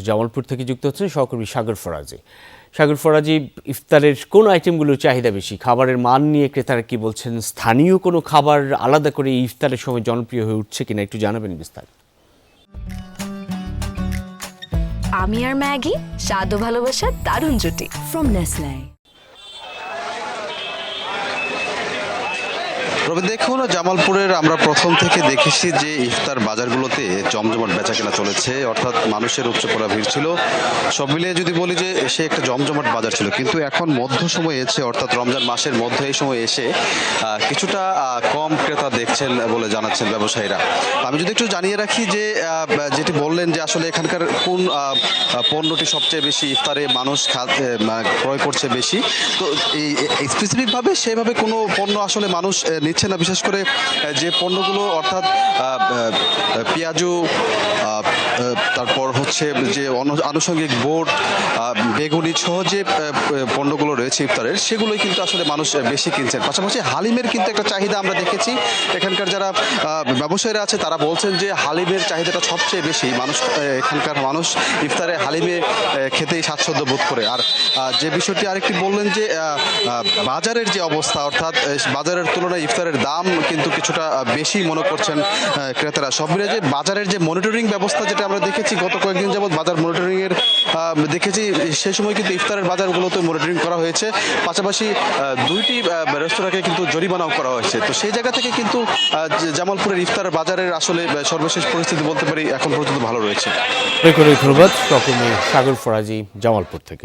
জামালপুর থেকে যুক্ত হচ্ছেন সহকর্মী সাগর ফরাজি। সাগর ফরাজি, ইফতারের কোন আইটেমগুলোর চাহিদা বেশি? খাবারের মান নিয়ে ক্রেতারা কি বলছেন? স্থানীয় কোনো খাবার আলাদা করে ইফতারের সময় জনপ্রিয় হয়ে উঠছে কিনা একটু জানাবেন বিস্তারিত। আমি আর ম্যাগি, স্বাদ ও ভালোবাসার দারুণ জুটি ফ্রম নেসলে। তবে দেখুন, জামালপুরের আমরা প্রথম থেকে দেখেছি যে ইফতার বাজারগুলোতে জমজমাট বেচাকেনা চলেছে, অর্থাৎ মানুষের উপচে পড়া ভিড় ছিল। সব মিলিয়ে যদি বলি যে সে একটা জমজমাট বাজার ছিল, কিন্তু এখন মধ্য সময় এসে, অর্থাৎ রমজান মাসের মধ্যে এই সময় এসে কিছুটা কম ক্রেতা দেখছেন বলে জানাচ্ছেন ব্যবসায়ীরা। আমি যদি একটু জানিয়ে রাখি যে যেটি বললেন যে আসলে এখানকার কোন পণ্যটি সবচেয়ে বেশি ইফতারে মানুষ ক্রয় করছে বেশি, তো এই স্পেসিফিকভাবে সেভাবে কোনো পণ্য আসলে মানুষ নিচ্ছে না। বিশেষ করে যে পণ্যগুলো, অর্থাৎ পেঁয়াজু, তারপর হচ্ছে যে আনুষঙ্গিক বোট, বেগুনি সহ যে পণ্যগুলো রয়েছে ইফতারের, সেগুলোই কিন্তু আসলে মানুষ বেশি কিনছেন। পাশাপাশি হালিমের কিন্তু একটা চাহিদা আমরা দেখেছি। এখানকার যারা ব্যবসায়ীরা আছে তারা বলছেন যে হালিমের চাহিদাটা সবচেয়ে বেশি। এখানকার মানুষ ইফতারে হালিমে খেতেই স্বাচ্ছন্দ্য বোধ করে। আর যে বিষয়টি আরেকটি বললেন যে বাজারের যে অবস্থা, অর্থাৎ বাজারের তুলনায় ইফতারের দাম কিন্তু কিছুটা বেশি মনে করছেন ক্রেতারা। সব মিলিয়ে যে বাজারের যে মনিটরিং ব্যবস্থা, যেটা আমরা দেখেছি গত কয়েকদিন যাবৎ বাজার মনিটরিং এর দেখেছি, সেই সময় কিন্তু ইফতারের বাজারগুলোতে মনিটরিং করা হয়েছে। পাশাপাশি দুইটি রেস্তোরাঁকে কিন্তু জরিমানাও করা হয়েছে। তো সেই জায়গা থেকে কিন্তু জামালপুরের ইফতার বাজারের আসলে সর্বশেষ পরিস্থিতি বলতে পারি এখন পর্যন্ত ভালো রয়েছে। ধন্যবাদ সহকর্মী সাগর ফরাজি জামালপুর থেকে।